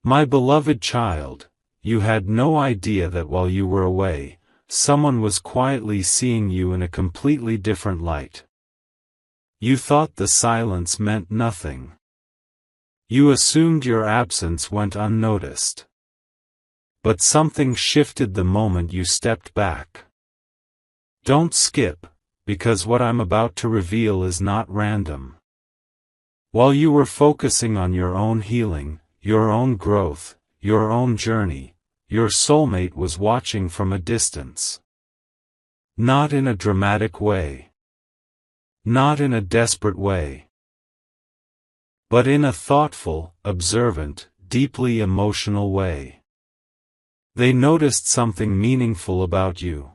My beloved child, you had no idea that while you were away, someone was quietly seeing you in a completely different light. You thought the silence meant nothing. You assumed your absence went unnoticed. But something shifted the moment you stepped back. Don't skip, because what I'm about to reveal is not random. While you were focusing on your own healing, your own growth, your own journey, your soulmate was watching from a distance. Not in a dramatic way. Not in a desperate way. But in a thoughtful, observant, deeply emotional way. They noticed something meaningful about you.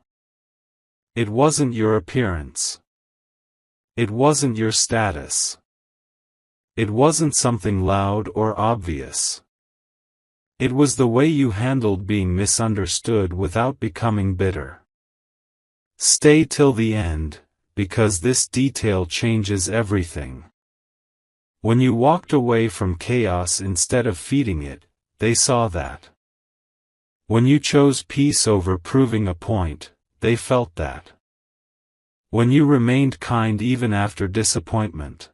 It wasn't your appearance. It wasn't your status. It wasn't something loud or obvious. It was the way you handled being misunderstood without becoming bitter. Stay till the end, because this detail changes everything. When you walked away from chaos instead of feeding it, they saw that. When you chose peace over proving a point, they felt that. When you remained kind even after disappointment.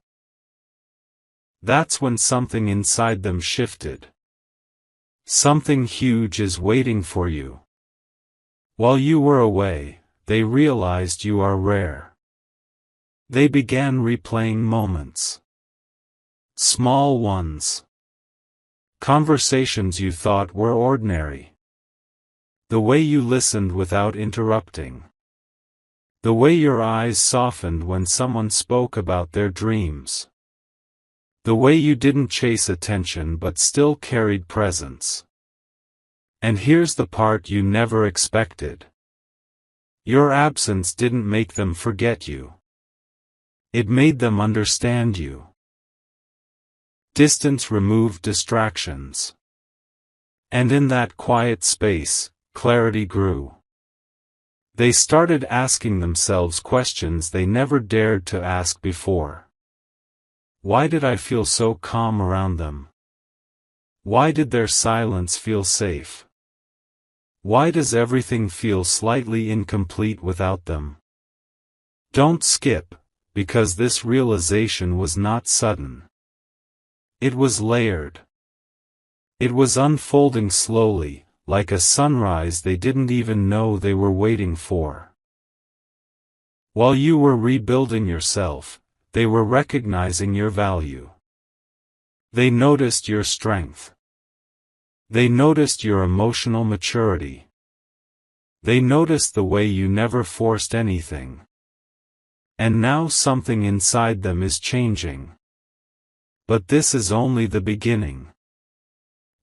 That's when something inside them shifted. Something huge is waiting for you. While you were away, they realized you are rare. They began replaying moments. Small ones. Conversations you thought were ordinary. The way you listened without interrupting. The way your eyes softened when someone spoke about their dreams. The way you didn't chase attention but still carried presence. And here's the part you never expected. Your absence didn't make them forget you. It made them understand you. Distance removed distractions. And in that quiet space, clarity grew. They started asking themselves questions they never dared to ask before. Why did I feel so calm around them? Why did their silence feel safe? Why does everything feel slightly incomplete without them? Don't skip, because this realization was not sudden. It was layered. It was unfolding slowly, like a sunrise they didn't even know they were waiting for. While you were rebuilding yourself, they were recognizing your value. They noticed your strength. They noticed your emotional maturity. They noticed the way you never forced anything. And now something inside them is changing. But this is only the beginning.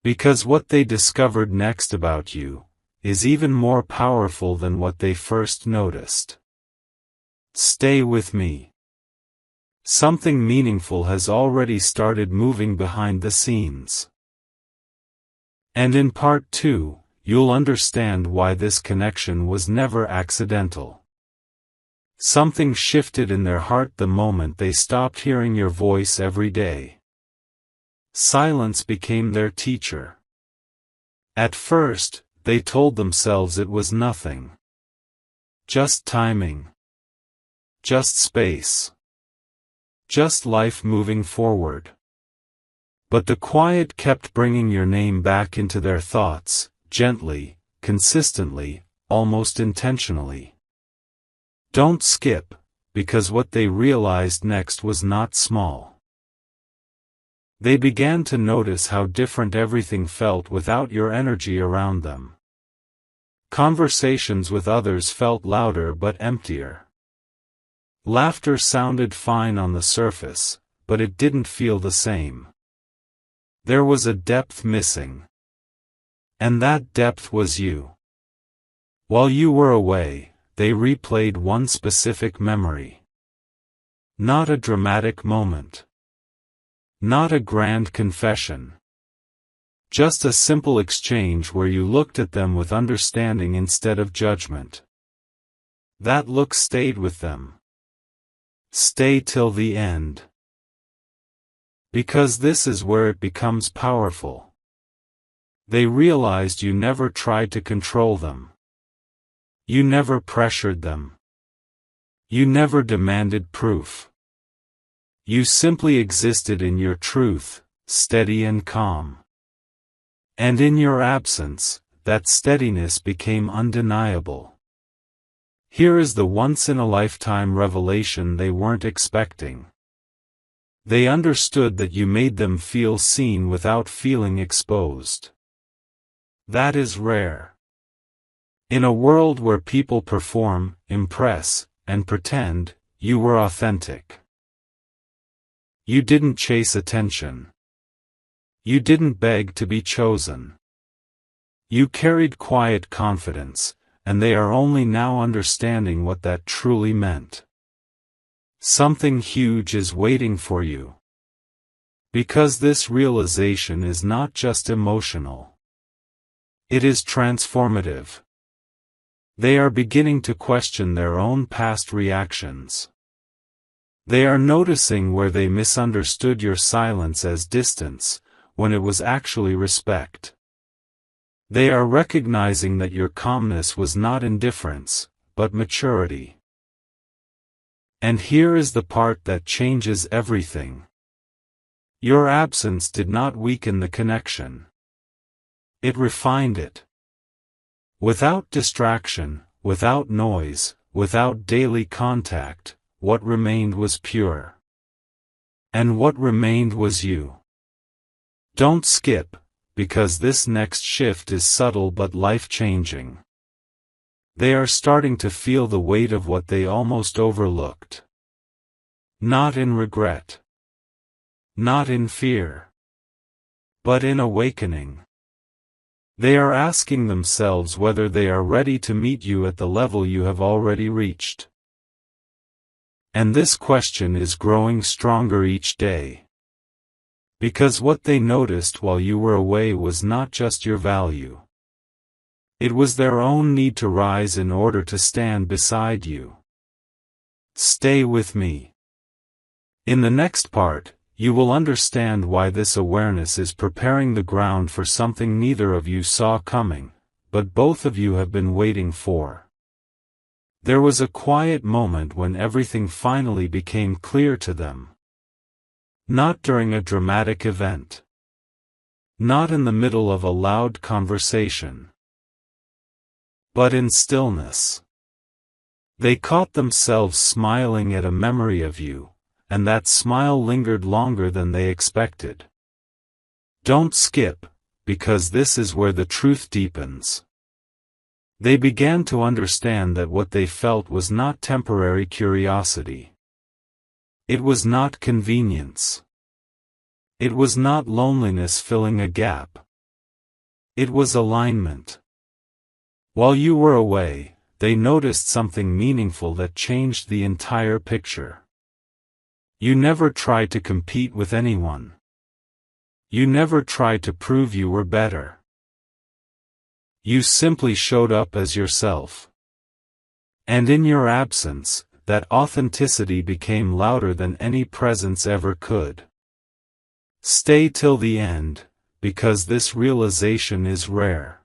Because what they discovered next about you is even more powerful than what they first noticed. Stay with me. Something meaningful has already started moving behind the scenes. And in part 2, you'll understand why this connection was never accidental. Something shifted in their heart the moment they stopped hearing your voice every day. Silence became their teacher. At first, they told themselves it was nothing. Just timing. Just space. Just life moving forward. But the quiet kept bringing your name back into their thoughts, gently, consistently, almost intentionally. Don't skip, because what they realized next was not small. They began to notice how different everything felt without your energy around them. Conversations with others felt louder but emptier. Laughter sounded fine on the surface, but it didn't feel the same. There was a depth missing. And that depth was you. While you were away, they replayed one specific memory. Not a dramatic moment. Not a grand confession. Just a simple exchange where you looked at them with understanding instead of judgment. That look stayed with them. Stay till the end. Because this is where it becomes powerful. They realized you never tried to control them. You never pressured them. You never demanded proof. You simply existed in your truth, steady and calm. And in your absence, that steadiness became undeniable. Here is the once-in-a-lifetime revelation they weren't expecting. They understood that you made them feel seen without feeling exposed. That is rare. In a world where people perform, impress, and pretend, you were authentic. You didn't chase attention. You didn't beg to be chosen. You carried quiet confidence, and they are only now understanding what that truly meant. Something huge is waiting for you. Because this realization is not just emotional. It is transformative. They are beginning to question their own past reactions. They are noticing where they misunderstood your silence as distance, when it was actually respect. They are recognizing that your calmness was not indifference, but maturity. And here is the part that changes everything. Your absence did not weaken the connection. It refined it. Without distraction, without noise, without daily contact, what remained was pure. And what remained was you. Don't skip, because this next shift is subtle but life-changing. They are starting to feel the weight of what they almost overlooked. Not in regret. Not in fear. But in awakening. They are asking themselves whether they are ready to meet you at the level you have already reached. And this question is growing stronger each day. Because what they noticed while you were away was not just your value. It was their own need to rise in order to stand beside you. Stay with me. In the next part, you will understand why this awareness is preparing the ground for something neither of you saw coming, but both of you have been waiting for. There was a quiet moment when everything finally became clear to them. Not during a dramatic event. Not in the middle of a loud conversation. But in stillness. They caught themselves smiling at a memory of you, and that smile lingered longer than they expected. Don't skip, because this is where the truth deepens. They began to understand that what they felt was not temporary curiosity. It was not convenience. It was not loneliness filling a gap. It was alignment. While you were away, they noticed something meaningful that changed the entire picture. You never tried to compete with anyone. You never tried to prove you were better. You simply showed up as yourself. And in your absence, that authenticity became louder than any presence ever could. Stay till the end, because this realization is rare.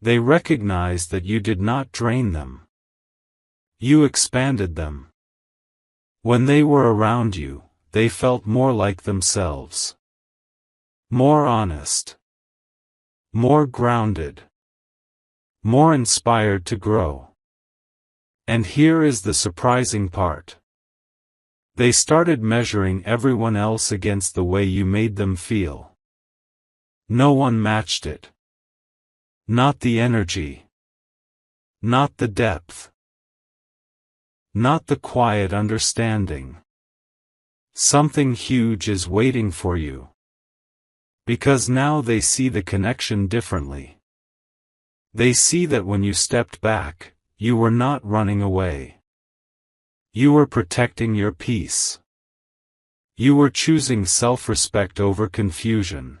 They recognized that you did not drain them. You expanded them. When they were around you, they felt more like themselves. More honest. More grounded. More inspired to grow. And here is the surprising part. They started measuring everyone else against the way you made them feel. No one matched it. Not the energy. Not the depth. Not the quiet understanding. Something huge is waiting for you. Because now they see the connection differently. They see that when you stepped back, you were not running away. You were protecting your peace. You were choosing self-respect over confusion.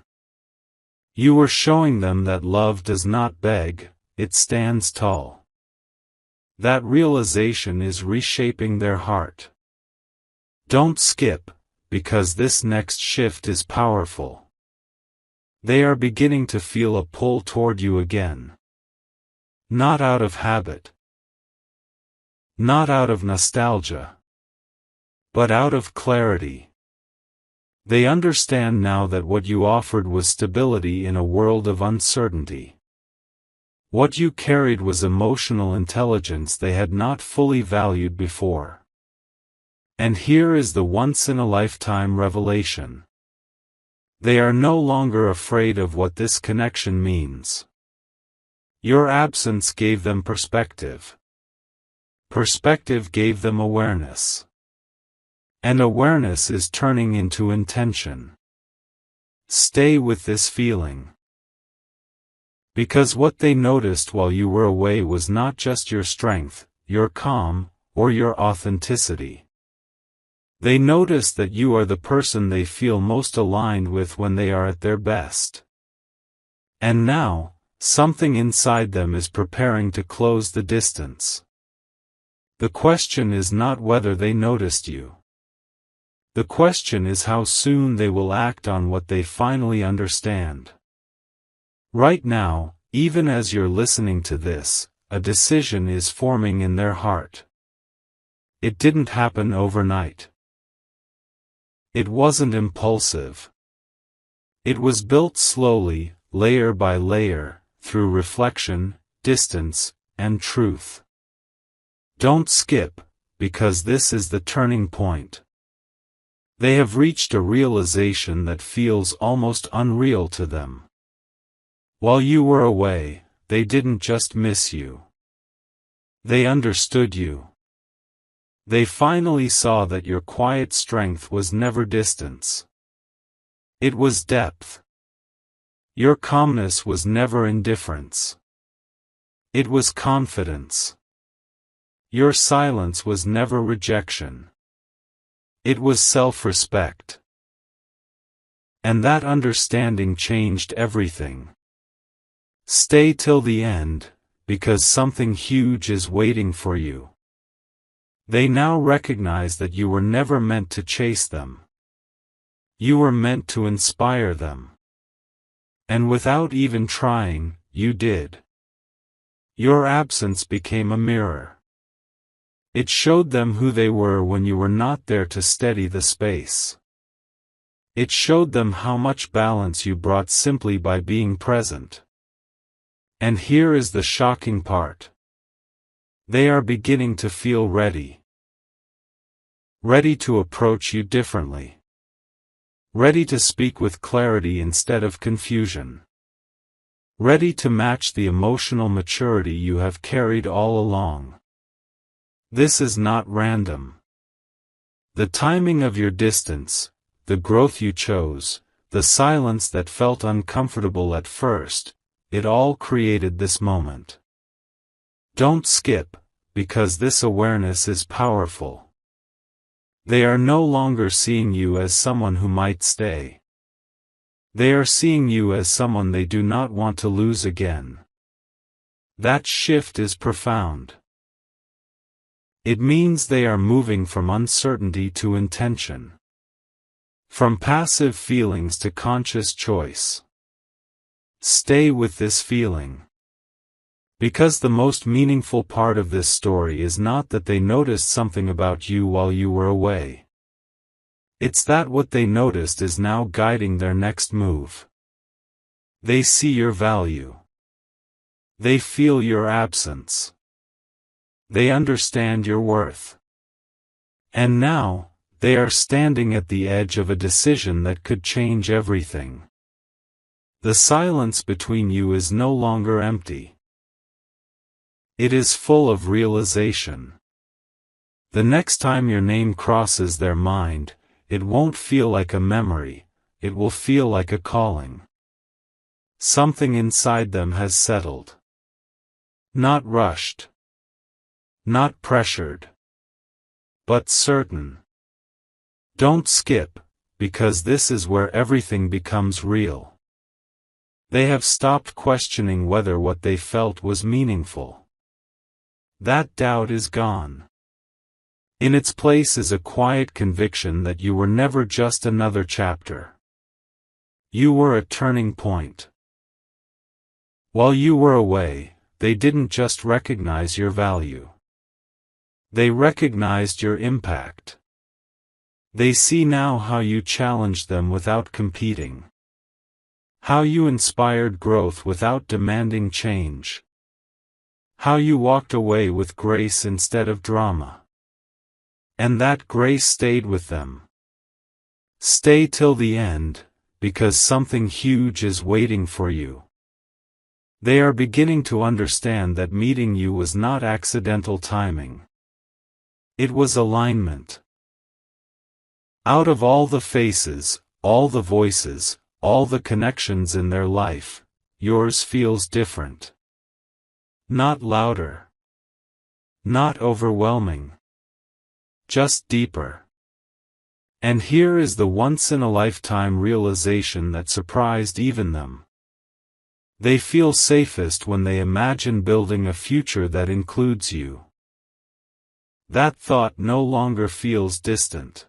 You were showing them that love does not beg, it stands tall. That realization is reshaping their heart. Don't skip, because this next shift is powerful. They are beginning to feel a pull toward you again. Not out of habit. Not out of nostalgia. But out of clarity. They understand now that what you offered was stability in a world of uncertainty. What you carried was emotional intelligence they had not fully valued before. And here is the once-in-a-lifetime revelation. They are no longer afraid of what this connection means. Your absence gave them perspective. Perspective gave them awareness. And awareness is turning into intention. Stay with this feeling. Because what they noticed while you were away was not just your strength, your calm, or your authenticity. They noticed that you are the person they feel most aligned with when they are at their best. And now, something inside them is preparing to close the distance. The question is not whether they noticed you. The question is how soon they will act on what they finally understand. Right now, even as you're listening to this, a decision is forming in their heart. It didn't happen overnight. It wasn't impulsive. It was built slowly, layer by layer, through reflection, distance, and truth. Don't skip, because this is the turning point. They have reached a realization that feels almost unreal to them. While you were away, they didn't just miss you. They understood you. They finally saw that your quiet strength was never distance. It was depth. Your calmness was never indifference. It was confidence. Your silence was never rejection. It was self-respect. And that understanding changed everything. Stay till the end, because something huge is waiting for you. They now recognize that you were never meant to chase them. You were meant to inspire them. And without even trying, you did. Your absence became a mirror. It showed them who they were when you were not there to steady the space. It showed them how much balance you brought simply by being present. And here is the shocking part. They are beginning to feel ready. Ready to approach you differently. Ready to speak with clarity instead of confusion. Ready to match the emotional maturity you have carried all along. This is not random. The timing of your distance, the growth you chose, the silence that felt uncomfortable at first, it all created this moment. Don't skip, because this awareness is powerful. They are no longer seeing you as someone who might stay. They are seeing you as someone they do not want to lose again. That shift is profound. It means they are moving from uncertainty to intention. From passive feelings to conscious choice. Stay with this feeling. Because the most meaningful part of this story is not that they noticed something about you while you were away. It's that what they noticed is now guiding their next move. They see your value. They feel your absence. They understand your worth. And now, they are standing at the edge of a decision that could change everything. The silence between you is no longer empty. It is full of realization. The next time your name crosses their mind, it won't feel like a memory, it will feel like a calling. Something inside them has settled. Not rushed. Not pressured. But certain. Don't skip, because this is where everything becomes real. They have stopped questioning whether what they felt was meaningful. That doubt is gone. In its place is a quiet conviction that you were never just another chapter. You were a turning point. While you were away, they didn't just recognize your value. They recognized your impact. They see now how you challenged them without competing. How you inspired growth without demanding change. How you walked away with grace instead of drama. And that grace stayed with them. Stay till the end, because something huge is waiting for you. They are beginning to understand that meeting you was not accidental timing. It was alignment. Out of all the faces, all the voices, all the connections in their life, yours feels different. Not louder. Not overwhelming. Just deeper. And here is the once-in-a-lifetime realization that surprised even them. They feel safest when they imagine building a future that includes you. That thought no longer feels distant.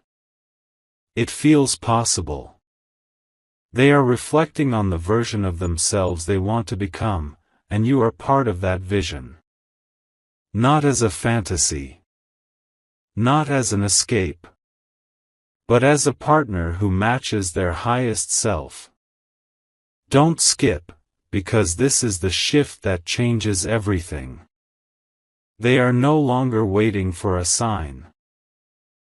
It feels possible. They are reflecting on the version of themselves they want to become, and you are part of that vision. Not as a fantasy. Not as an escape. But as a partner who matches their highest self. Don't skip, because this is the shift that changes everything. They are no longer waiting for a sign.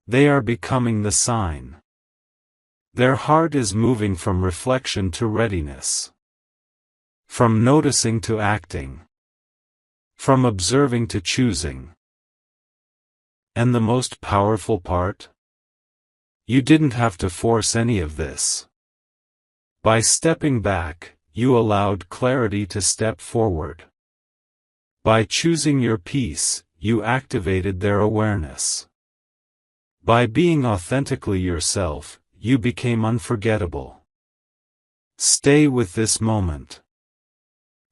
They are becoming the sign. Their heart is moving from reflection to readiness. From noticing to acting. From observing to choosing. And the most powerful part? You didn't have to force any of this. By stepping back, you allowed clarity to step forward. By choosing your peace, you activated their awareness. By being authentically yourself, you became unforgettable. Stay with this moment.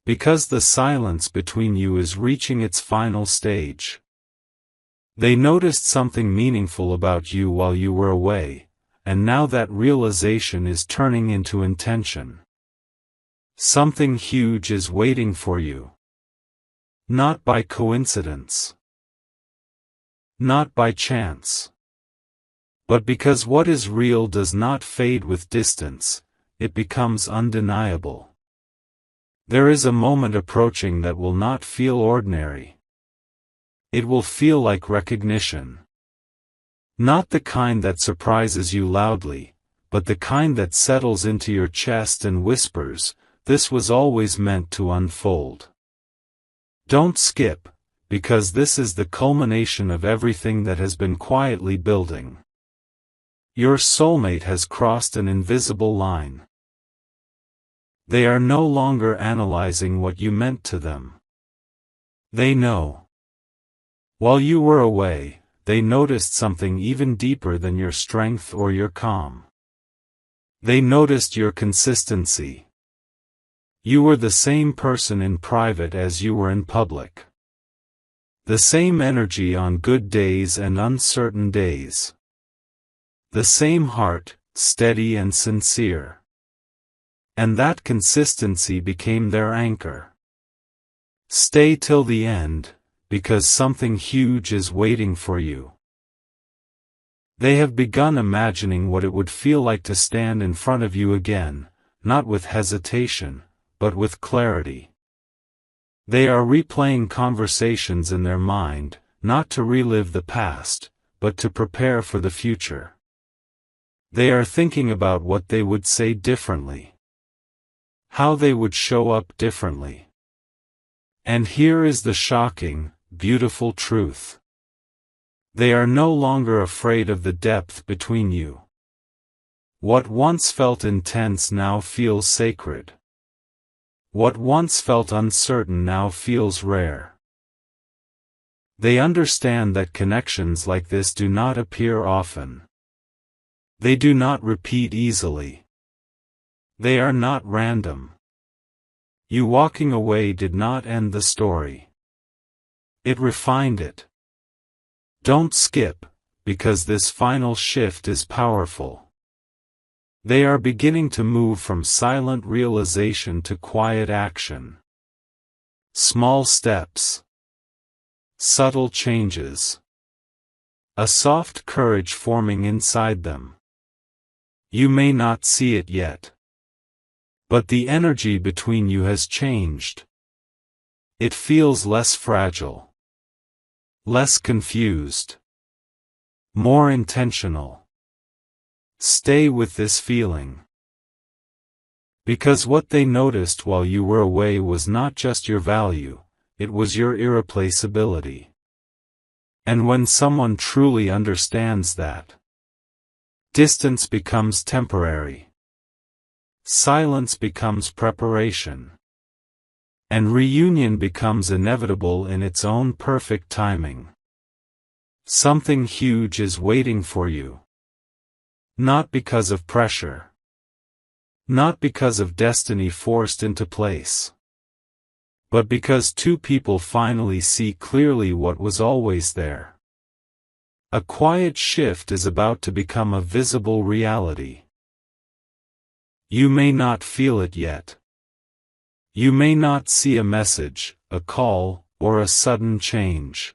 Because the silence between you is reaching its final stage. They noticed something meaningful about you while you were away, and now that realization is turning into intention. Something huge is waiting for you. Not by coincidence. Not by chance. But because what is real does not fade with distance, it becomes undeniable. There is a moment approaching that will not feel ordinary. It will feel like recognition. Not the kind that surprises you loudly, but the kind that settles into your chest and whispers, "This was always meant to unfold." Don't skip, because this is the culmination of everything that has been quietly building. Your soulmate has crossed an invisible line. They are no longer analyzing what you meant to them. They know. While you were away, they noticed something even deeper than your strength or your calm. They noticed your consistency. You were the same person in private as you were in public. The same energy on good days and uncertain days. The same heart, steady and sincere. And that consistency became their anchor. Stay till the end, because something huge is waiting for you. They have begun imagining what it would feel like to stand in front of you again, not with hesitation, but with clarity. They are replaying conversations in their mind, not to relive the past, but to prepare for the future. They are thinking about what they would say differently. How they would show up differently. And here is the shocking, beautiful truth. They are no longer afraid of the depth between you. What once felt intense now feels sacred. What once felt uncertain now feels rare. They understand that connections like this do not appear often. They do not repeat easily. They are not random. You walking away did not end the story. It refined it. Don't skip, because this final shift is powerful. They are beginning to move from silent realization to quiet action. Small steps. Subtle changes. A soft courage forming inside them. You may not see it yet. But the energy between you has changed. It feels less fragile. Less confused. More intentional. Stay with this feeling. Because what they noticed while you were away was not just your value, it was your irreplaceability. And when someone truly understands that, distance becomes temporary. Silence becomes preparation. And reunion becomes inevitable in its own perfect timing. Something huge is waiting for you. Not because of pressure. Not because of destiny forced into place. But because two people finally see clearly what was always there. A quiet shift is about to become a visible reality. You may not feel it yet. You may not see a message, a call, or a sudden change.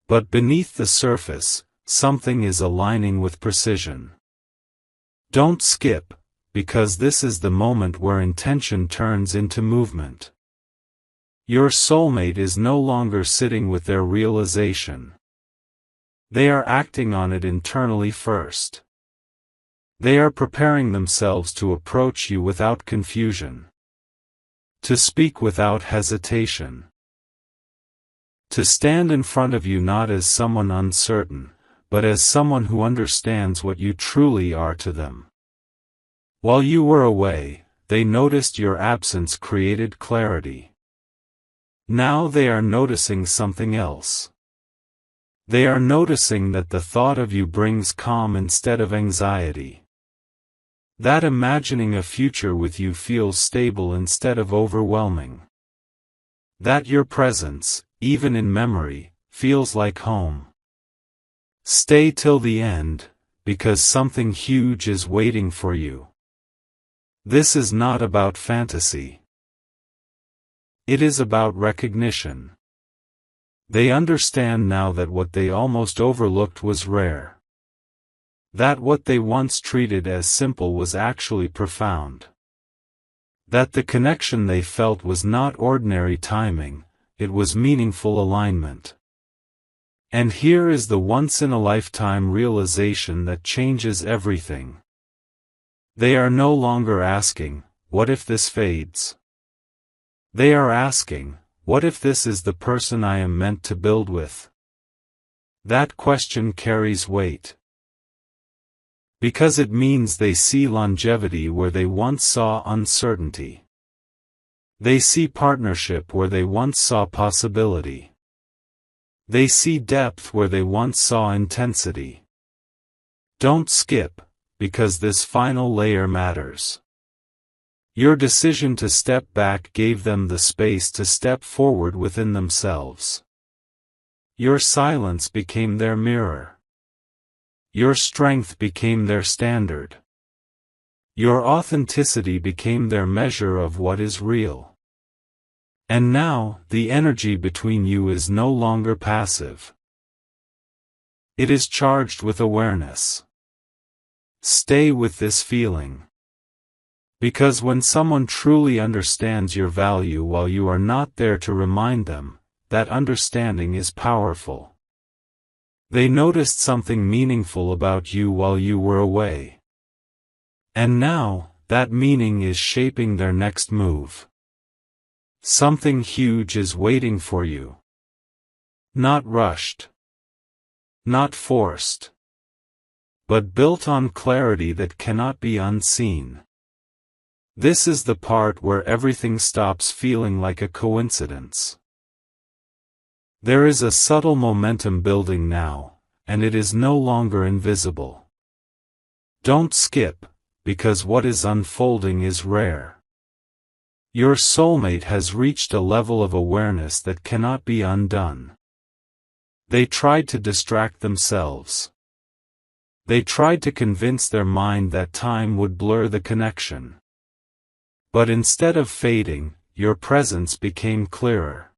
But beneath the surface, something is aligning with precision. Don't skip, because this is the moment where intention turns into movement. Your soulmate is no longer sitting with their realization. They are acting on it internally first. They are preparing themselves to approach you without confusion. To speak without hesitation. To stand in front of you not as someone uncertain, but as someone who understands what you truly are to them. While you were away, they noticed your absence created clarity. Now they are noticing something else. They are noticing that the thought of you brings calm instead of anxiety. That imagining a future with you feels stable instead of overwhelming. That your presence, even in memory, feels like home. Stay till the end, because something huge is waiting for you. This is not about fantasy. It is about recognition. They understand now that what they almost overlooked was rare. That what they once treated as simple was actually profound. That the connection they felt was not ordinary timing, it was meaningful alignment. And here is the once-in-a-lifetime realization that changes everything. They are no longer asking, what if this fades? They are asking, what if this is the person I am meant to build with? That question carries weight. Because it means they see longevity where they once saw uncertainty. They see partnership where they once saw possibility. They see depth where they once saw intensity. Don't skip, because this final layer matters. Your decision to step back gave them the space to step forward within themselves. Your silence became their mirror. Your strength became their standard. Your authenticity became their measure of what is real. And now, the energy between you is no longer passive. It is charged with awareness. Stay with this feeling. Because when someone truly understands your value while you are not there to remind them, that understanding is powerful. They noticed something meaningful about you while you were away. And now, that meaning is shaping their next move. Something huge is waiting for you. Not rushed. Not forced. But built on clarity that cannot be unseen. This is the part where everything stops feeling like a coincidence. There is a subtle momentum building now, and it is no longer invisible. Don't skip, because what is unfolding is rare. Your soulmate has reached a level of awareness that cannot be undone. They tried to distract themselves. They tried to convince their mind that time would blur the connection. But instead of fading, your presence became clearer.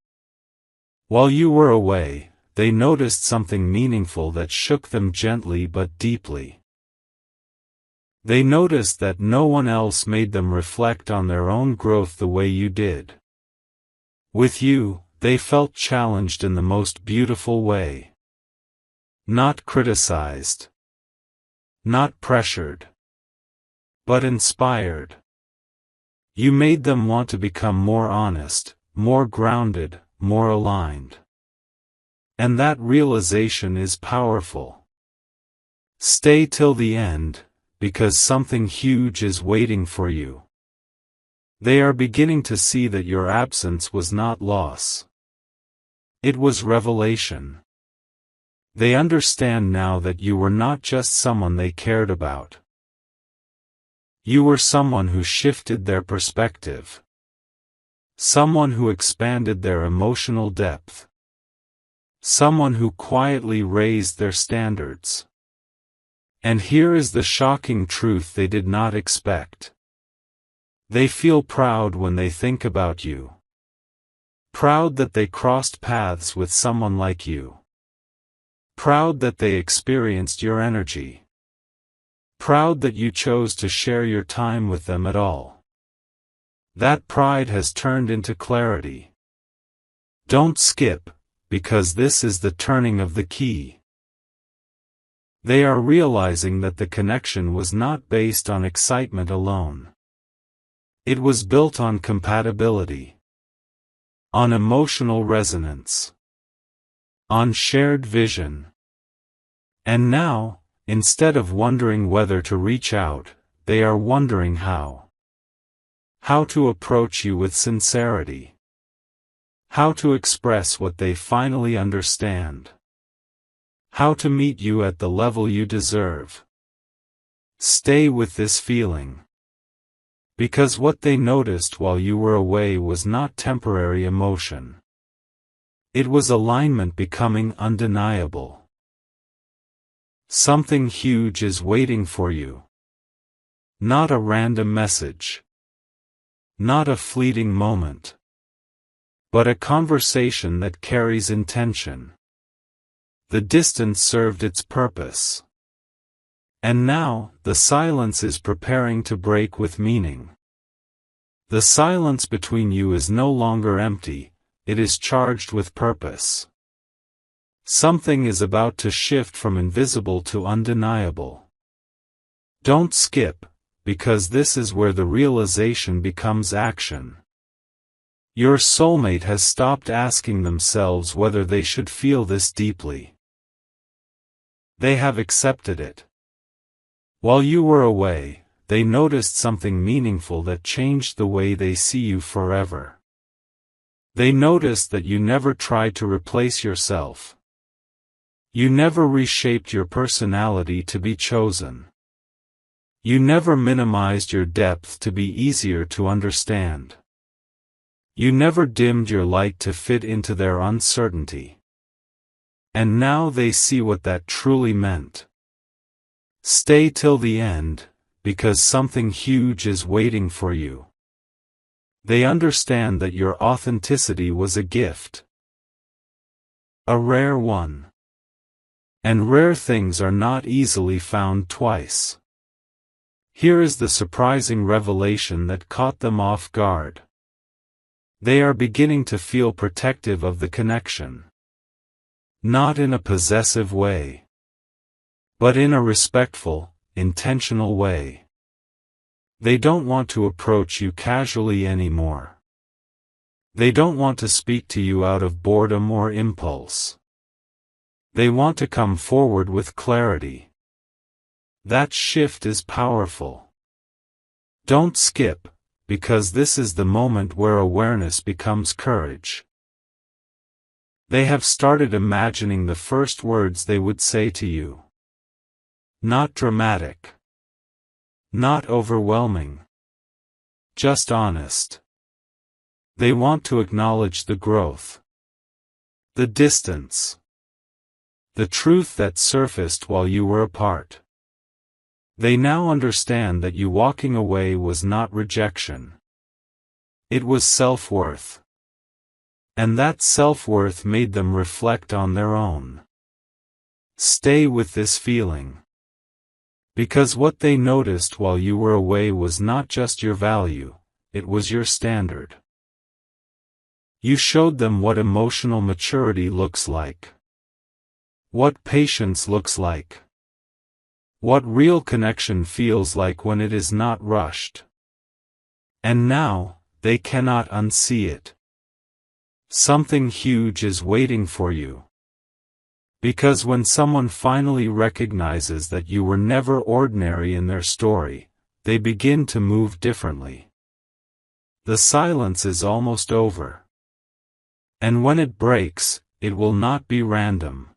While you were away, they noticed something meaningful that shook them gently but deeply. They noticed that no one else made them reflect on their own growth the way you did. With you, they felt challenged in the most beautiful way. Not criticized. Not pressured. But inspired. You made them want to become more honest, more grounded, more aligned. And that realization is powerful. Stay till the end, because something huge is waiting for you. They are beginning to see that your absence was not loss. It was revelation. They understand now that you were not just someone they cared about. You were someone who shifted their perspective. Someone who expanded their emotional depth. Someone who quietly raised their standards. And here is the shocking truth they did not expect. They feel proud when they think about you. Proud that they crossed paths with someone like you. Proud that they experienced your energy. Proud that you chose to share your time with them at all. That pride has turned into clarity. Don't skip, because this is the turning of the key. They are realizing that the connection was not based on excitement alone. It was built on compatibility. On emotional resonance. On shared vision. And now, instead of wondering whether to reach out, they are wondering how. How to approach you with sincerity. How to express what they finally understand. How to meet you at the level you deserve. Stay with this feeling. Because what they noticed while you were away was not temporary emotion. It was alignment becoming undeniable. Something huge is waiting for you. Not a random message. Not a fleeting moment. But a conversation that carries intention. The distance served its purpose. And now, the silence is preparing to break with meaning. The silence between you is no longer empty, it is charged with purpose. Something is about to shift from invisible to undeniable. Don't skip, because this is where the realization becomes action. Your soulmate has stopped asking themselves whether they should feel this deeply. They have accepted it. While you were away, they noticed something meaningful that changed the way they see you forever. They noticed that you never tried to replace yourself. You never reshaped your personality to be chosen. You never minimized your depth to be easier to understand. You never dimmed your light to fit into their uncertainty. And now they see what that truly meant. Stay till the end, because something huge is waiting for you. They understand that your authenticity was a gift. A rare one. And rare things are not easily found twice. Here is the surprising revelation that caught them off guard. They are beginning to feel protective of the connection. Not in a possessive way. But in a respectful, intentional way. They don't want to approach you casually anymore. They don't want to speak to you out of boredom or impulse. They want to come forward with clarity. That shift is powerful. Don't skip, because this is the moment where awareness becomes courage. They have started imagining the first words they would say to you. Not dramatic. Not overwhelming. Just honest. They want to acknowledge the growth. The distance. The truth that surfaced while you were apart. They now understand that you walking away was not rejection. It was self-worth. And that self-worth made them reflect on their own. Stay with this feeling. Because what they noticed while you were away was not just your value, it was your standard. You showed them what emotional maturity looks like. What patience looks like. What real connection feels like when it is not rushed. And now, they cannot unsee it. Something huge is waiting for you. Because when someone finally recognizes that you were never ordinary in their story, they begin to move differently. The silence is almost over. And when it breaks, it will not be random.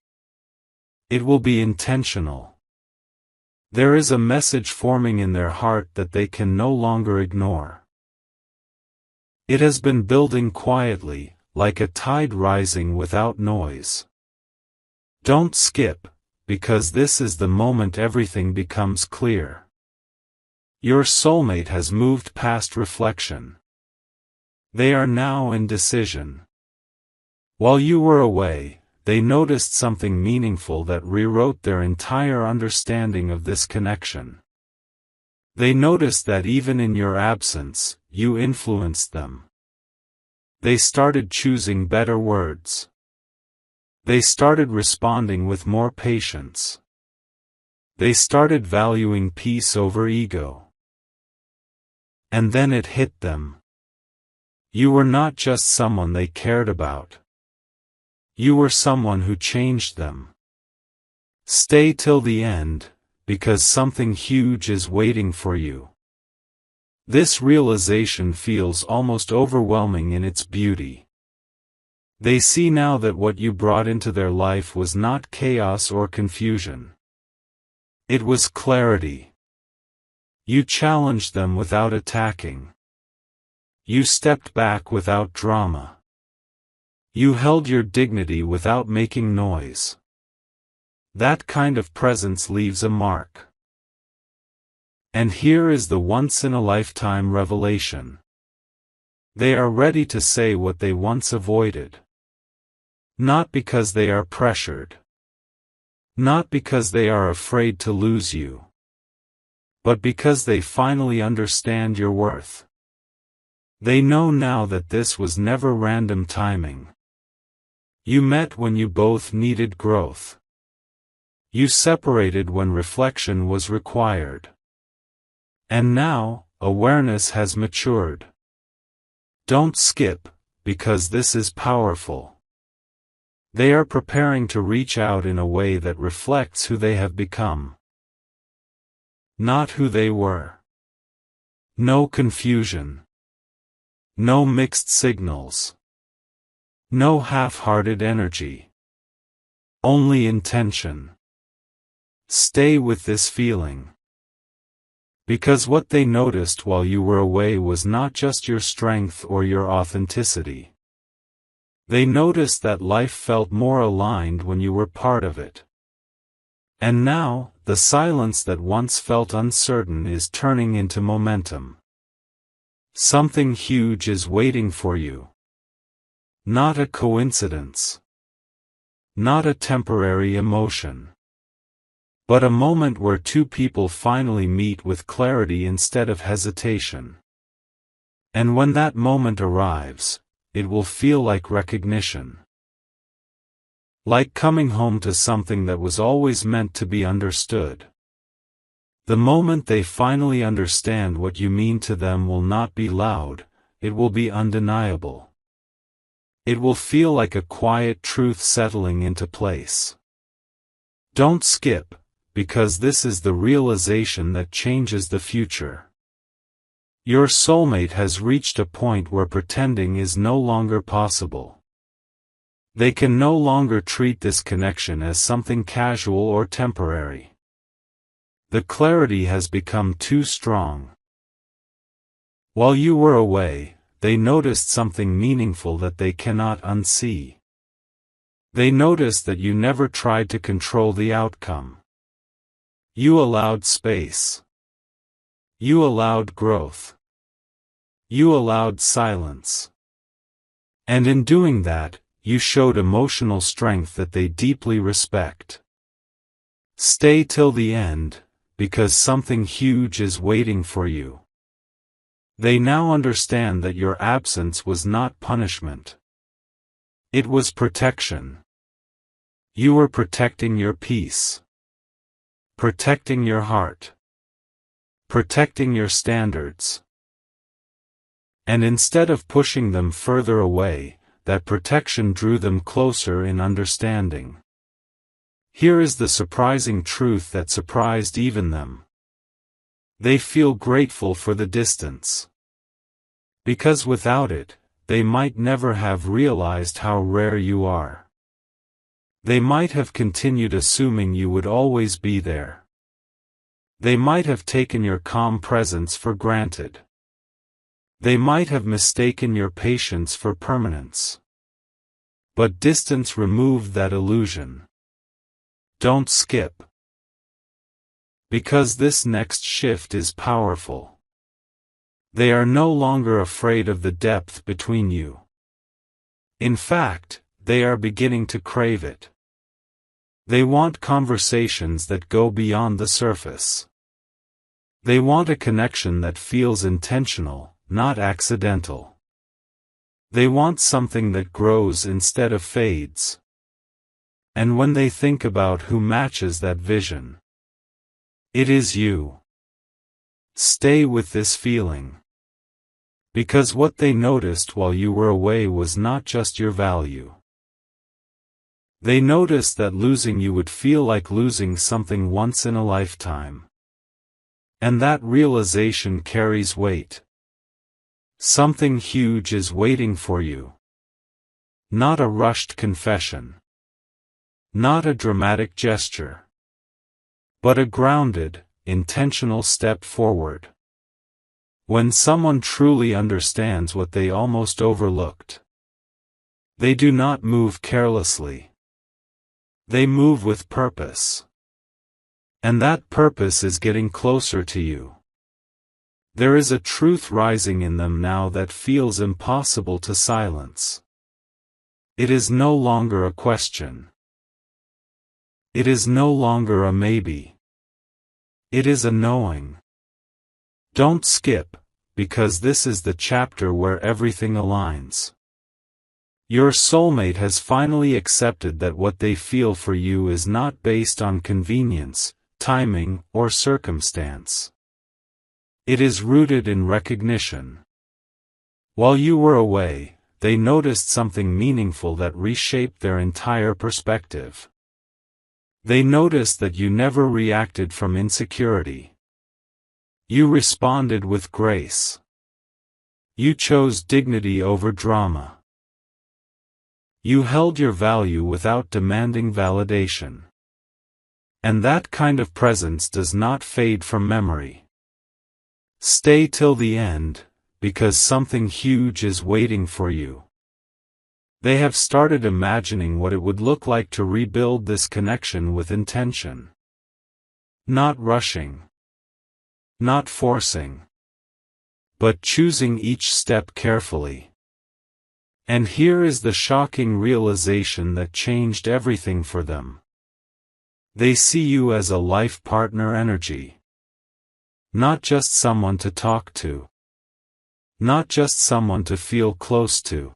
It will be intentional. There is a message forming in their heart that they can no longer ignore. It has been building quietly, like a tide rising without noise. Don't skip, because this is the moment everything becomes clear. Your soulmate has moved past reflection. They are now in decision. While you were away, they noticed something meaningful that rewrote their entire understanding of this connection. They noticed that even in your absence, you influenced them. They started choosing better words. They started responding with more patience. They started valuing peace over ego. And then it hit them. You were not just someone they cared about. You were someone who changed them. Stay till the end, because something huge is waiting for you. This realization feels almost overwhelming in its beauty. They see now that what you brought into their life was not chaos or confusion. It was clarity. You challenged them without attacking. You stepped back without drama. You held your dignity without making noise. That kind of presence leaves a mark. And here is the once-in-a-lifetime revelation. They are ready to say what they once avoided. Not because they are pressured. Not because they are afraid to lose you. But because they finally understand your worth. They know now that this was never random timing. You met when you both needed growth. You separated when reflection was required. And now, awareness has matured. Don't skip, because this is powerful. They are preparing to reach out in a way that reflects who they have become. Not who they were. No confusion. No mixed signals. No half-hearted energy. Only intention. Stay with this feeling. Because what they noticed while you were away was not just your strength or your authenticity. They noticed that life felt more aligned when you were part of it. And now, the silence that once felt uncertain is turning into momentum. Something huge is waiting for you. Not a coincidence. Not a temporary emotion. But a moment where two people finally meet with clarity instead of hesitation. And when that moment arrives, it will feel like recognition. Like coming home to something that was always meant to be understood. The moment they finally understand what you mean to them will not be loud, it will be undeniable. It will feel like a quiet truth settling into place. Don't skip, because this is the realization that changes the future. Your soulmate has reached a point where pretending is no longer possible. They can no longer treat this connection as something casual or temporary. The clarity has become too strong. While you were away, they noticed something meaningful that they cannot unsee. They noticed that you never tried to control the outcome. You allowed space. You allowed growth. You allowed silence. And in doing that, you showed emotional strength that they deeply respect. Stay till the end, because something huge is waiting for you. They now understand that your absence was not punishment. It was protection. You were protecting your peace. Protecting your heart. Protecting your standards. And instead of pushing them further away, that protection drew them closer in understanding. Here is the surprising truth that surprised even them. They feel grateful for the distance. Because without it, they might never have realized how rare you are. They might have continued assuming you would always be there. They might have taken your calm presence for granted. They might have mistaken your patience for permanence. But distance removed that illusion. Don't skip. Because this next shift is powerful. They are no longer afraid of the depth between you. In fact, they are beginning to crave it. They want conversations that go beyond the surface. They want a connection that feels intentional, not accidental. They want something that grows instead of fades. And when they think about who matches that vision, it is you. Stay with this feeling. Because what they noticed while you were away was not just your value. They noticed that losing you would feel like losing something once in a lifetime. And that realization carries weight. Something huge is waiting for you. Not a rushed confession. Not a dramatic gesture. But a grounded, intentional step forward. When someone truly understands what they almost overlooked, they do not move carelessly. They move with purpose. And that purpose is getting closer to you. There is a truth rising in them now that feels impossible to silence. It is no longer a question. It is no longer a maybe. It is a knowing. Don't skip, because this is the chapter where everything aligns. Your soulmate has finally accepted that what they feel for you is not based on convenience, timing, or circumstance. It is rooted in recognition. While you were away, they noticed something meaningful that reshaped their entire perspective. They noticed that you never reacted from insecurity. You responded with grace. You chose dignity over drama. You held your value without demanding validation. And that kind of presence does not fade from memory. Stay till the end, because something huge is waiting for you. They have started imagining what it would look like to rebuild this connection with intention. Not rushing. Not forcing. But choosing each step carefully. And here is the shocking realization that changed everything for them. They see you as a life partner energy. Not just someone to talk to. Not just someone to feel close to.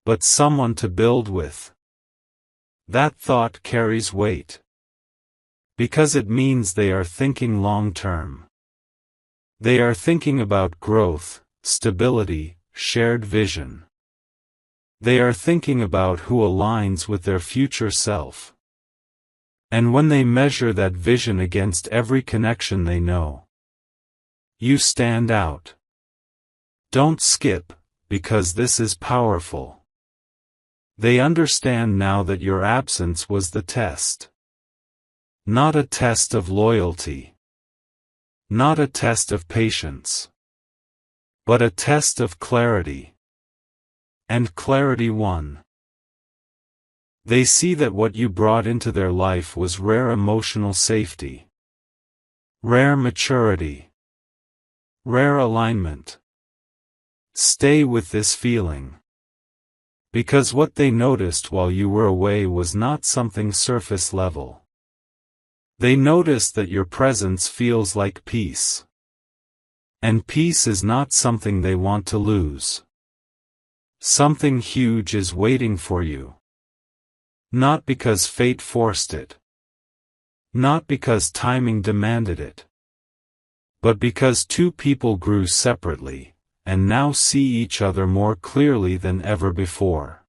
But someone to build with. That thought carries weight. Because it means they are thinking long-term. They are thinking about growth, stability, shared vision. They are thinking about who aligns with their future self. And when they measure that vision against every connection they know, you stand out. Don't skip, because this is powerful. They understand now that your absence was the test. Not a test of loyalty. Not a test of patience. But a test of clarity. And clarity won. They see that what you brought into their life was rare emotional safety, rare maturity, rare alignment. Stay with this feeling. Because what they noticed while you were away was not something surface level. They noticed that your presence feels like peace. And peace is not something they want to lose. Something huge is waiting for you. Not because fate forced it. Not because timing demanded it. But because two people grew separately, and now see each other more clearly than ever before.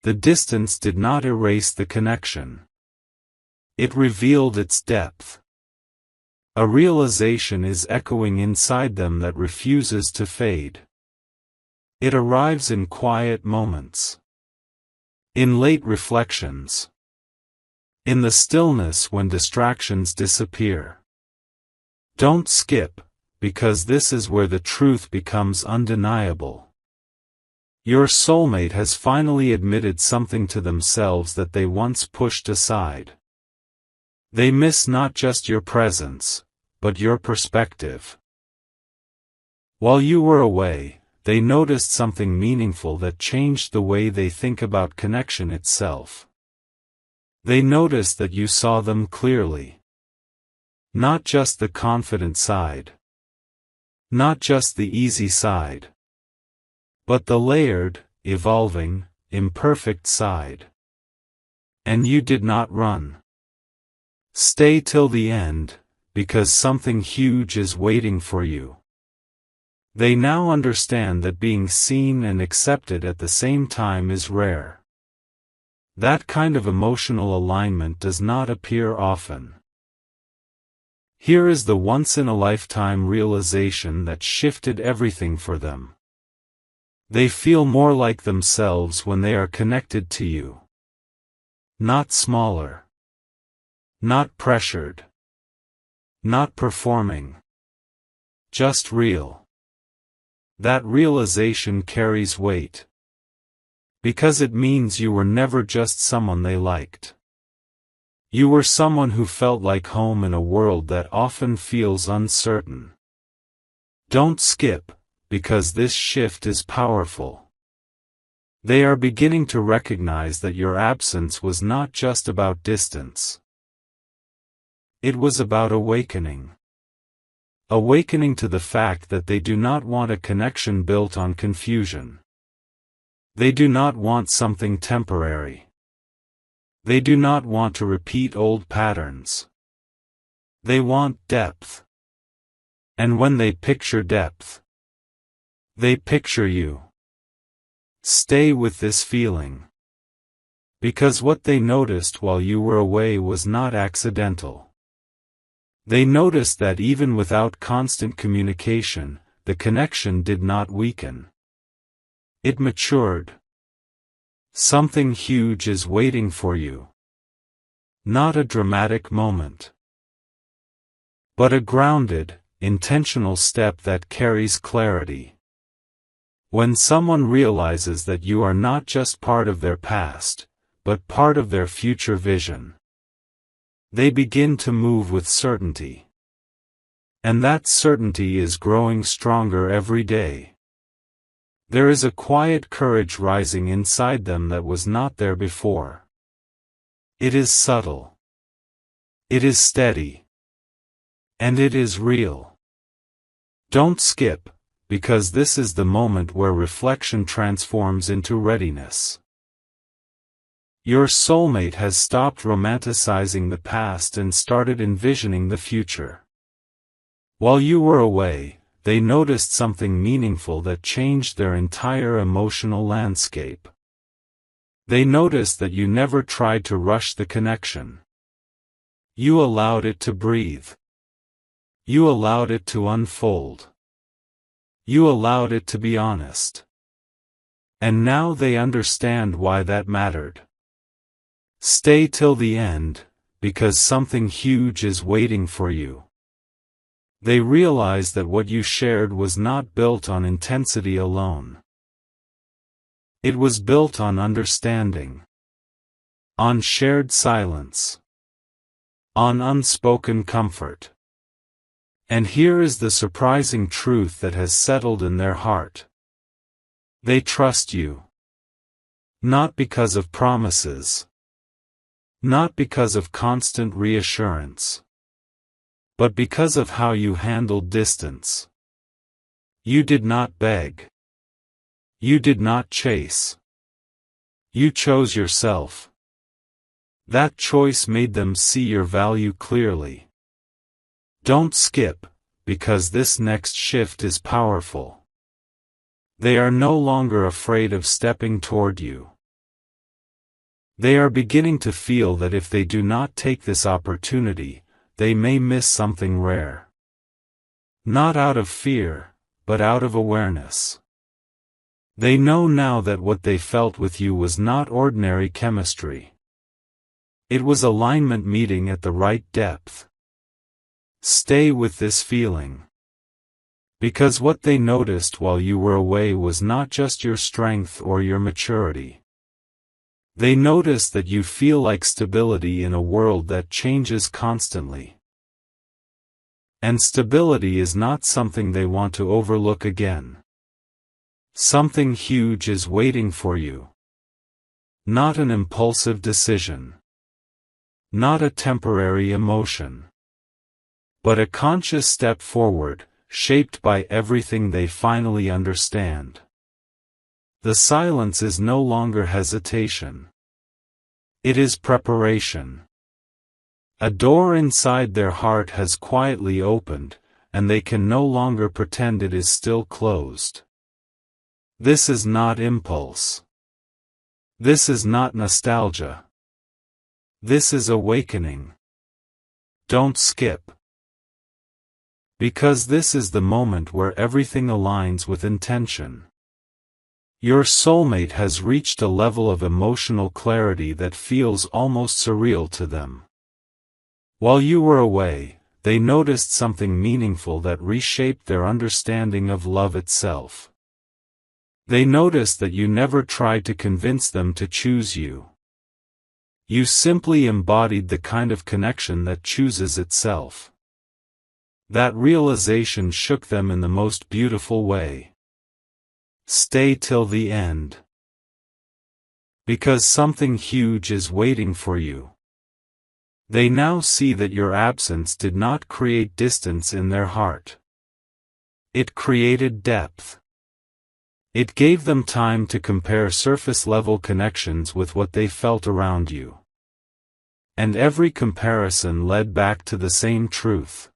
The distance did not erase the connection. It revealed its depth. A realization is echoing inside them that refuses to fade. It arrives in quiet moments. In late reflections. In the stillness when distractions disappear. Don't skip, because this is where the truth becomes undeniable. Your soulmate has finally admitted something to themselves that they once pushed aside. They miss not just your presence, but your perspective. While you were away, they noticed something meaningful that changed the way they think about connection itself. They noticed that you saw them clearly. Not just the confident side. Not just the easy side. But the layered, evolving, imperfect side. And you did not run. Stay till the end, because something huge is waiting for you. They now understand that being seen and accepted at the same time is rare. That kind of emotional alignment does not appear often. Here is the once-in-a-lifetime realization that shifted everything for them. They feel more like themselves when they are connected to you. Not smaller. Not pressured. Not performing. Just real. That realization carries weight. Because it means you were never just someone they liked. You were someone who felt like home in a world that often feels uncertain. Don't skip, because this shift is powerful. They are beginning to recognize that your absence was not just about distance. It was about awakening. Awakening to the fact that they do not want a connection built on confusion. They do not want something temporary. They do not want to repeat old patterns. They want depth. And when they picture depth, they picture you. Stay with this feeling. Because what they noticed while you were away was not accidental. They noticed that even without constant communication, the connection did not weaken. It matured. Something huge is waiting for you. Not a dramatic moment, but a grounded, intentional step that carries clarity. When someone realizes that you are not just part of their past, but part of their future vision, they begin to move with certainty. And that certainty is growing stronger every day. There is a quiet courage rising inside them that was not there before. It is subtle. It is steady. And it is real. Don't skip, because this is the moment where reflection transforms into readiness. Your soulmate has stopped romanticizing the past and started envisioning the future. While you were away, they noticed something meaningful that changed their entire emotional landscape. They noticed that you never tried to rush the connection. You allowed it to breathe. You allowed it to unfold. You allowed it to be honest. And now they understand why that mattered. Stay till the end, because something huge is waiting for you. They realize that what you shared was not built on intensity alone. It was built on understanding, on shared silence, on unspoken comfort. And here is the surprising truth that has settled in their heart. They trust you. Not because of promises. Not because of constant reassurance. But because of how you handled distance. You did not beg. You did not chase. You chose yourself. That choice made them see your value clearly. Don't skip, because this next shift is powerful. They are no longer afraid of stepping toward you. They are beginning to feel that if they do not take this opportunity, they may miss something rare. Not out of fear, but out of awareness. They know now that what they felt with you was not ordinary chemistry. It was alignment meeting at the right depth. Stay with this feeling. Because what they noticed while you were away was not just your strength or your maturity. They noticed that you feel like stability in a world that changes constantly. And stability is not something they want to overlook again. Something huge is waiting for you. Not an impulsive decision. Not a temporary emotion. But a conscious step forward, shaped by everything they finally understand. The silence is no longer hesitation. It is preparation. A door inside their heart has quietly opened, and they can no longer pretend it is still closed. This is not impulse. This is not nostalgia. This is awakening. Don't skip. Because this is the moment where everything aligns with intention. Your soulmate has reached a level of emotional clarity that feels almost surreal to them. While you were away, they noticed something meaningful that reshaped their understanding of love itself. They noticed that you never tried to convince them to choose you. You simply embodied the kind of connection that chooses itself. That realization shook them in the most beautiful way. Stay till the end. Because something huge is waiting for you. They now see that your absence did not create distance in their heart. It created depth. It gave them time to compare surface-level connections with what they felt around you. And every comparison led back to the same truth.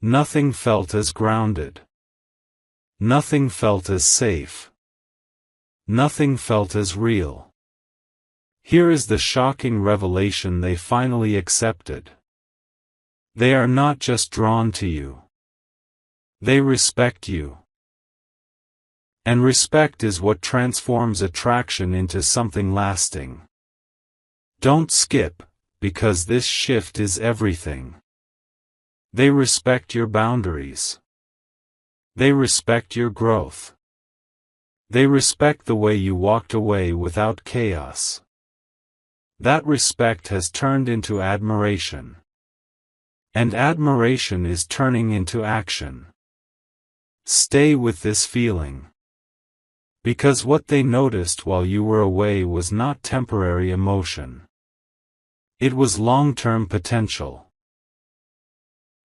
Nothing felt as grounded. Nothing felt as safe. Nothing felt as real. Here is the shocking revelation they finally accepted. They are not just drawn to you. They respect you. And respect is what transforms attraction into something lasting. Don't skip, because this shift is everything. They respect your boundaries. They respect your growth. They respect the way you walked away without chaos. That respect has turned into admiration. And admiration is turning into action. Stay with this feeling. Because what they noticed while you were away was not temporary emotion. It was long-term potential.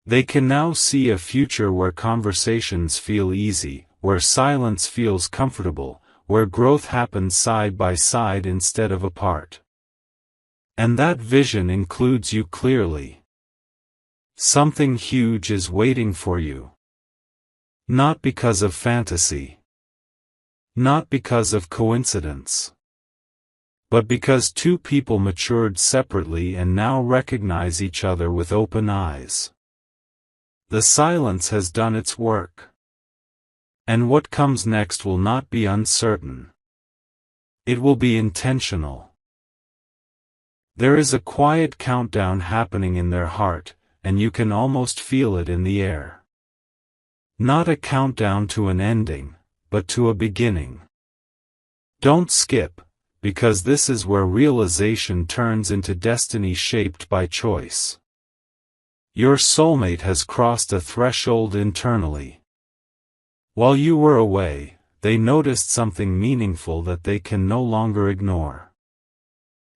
They can now see a future where conversations feel easy, where silence feels comfortable, where growth happens side by side instead of apart. And that vision includes you clearly. Something huge is waiting for you. Not because of fantasy. Not because of coincidence. But because two people matured separately and now recognize each other with open eyes. The silence has done its work. And what comes next will not be uncertain. It will be intentional. There is a quiet countdown happening in their heart, and you can almost feel it in the air. Not a countdown to an ending, but to a beginning. Don't skip, because this is where realization turns into destiny shaped by choice. Your soulmate has crossed a threshold internally. While you were away, they noticed something meaningful that they can no longer ignore.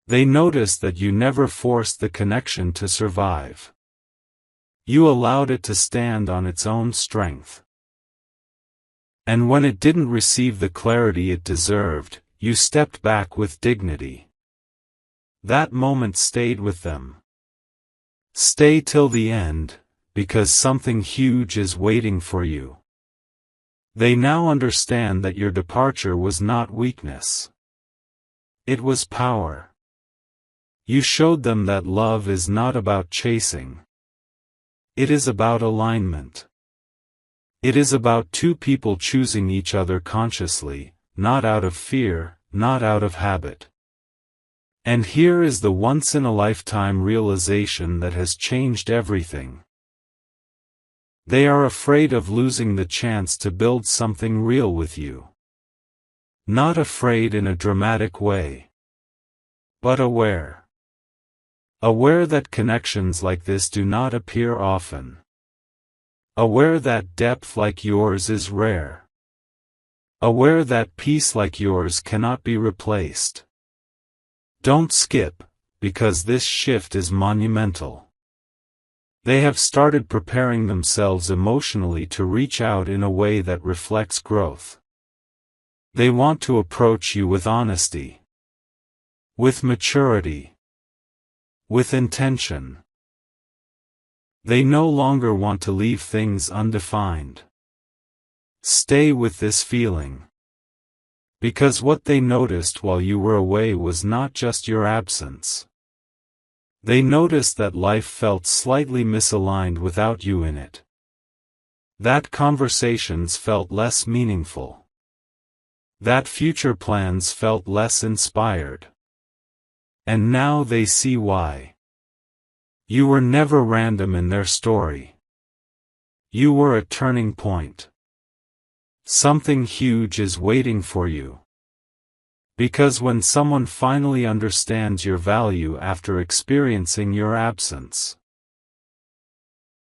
They noticed that you never forced the connection to survive. You allowed it to stand on its own strength. And when it didn't receive the clarity it deserved, you stepped back with dignity. That moment stayed with them. Stay till the end, because something huge is waiting for you. They now understand that your departure was not weakness. It was power. You showed them that love is not about chasing. It is about alignment. It is about two people choosing each other consciously, not out of fear, not out of habit. And here is the once-in-a-lifetime realization that has changed everything. They are afraid of losing the chance to build something real with you. Not afraid in a dramatic way, but aware. Aware that connections like this do not appear often. Aware that depth like yours is rare. Aware that peace like yours cannot be replaced. Don't skip, because this shift is monumental. They have started preparing themselves emotionally to reach out in a way that reflects growth. They want to approach you with honesty, with maturity, with intention. They no longer want to leave things undefined. Stay with this feeling. Because what they noticed while you were away was not just your absence. They noticed that life felt slightly misaligned without you in it. That conversations felt less meaningful. That future plans felt less inspired. And now they see why. You were never random in their story. You were a turning point. Something huge is waiting for you. Because when someone finally understands your value after experiencing your absence,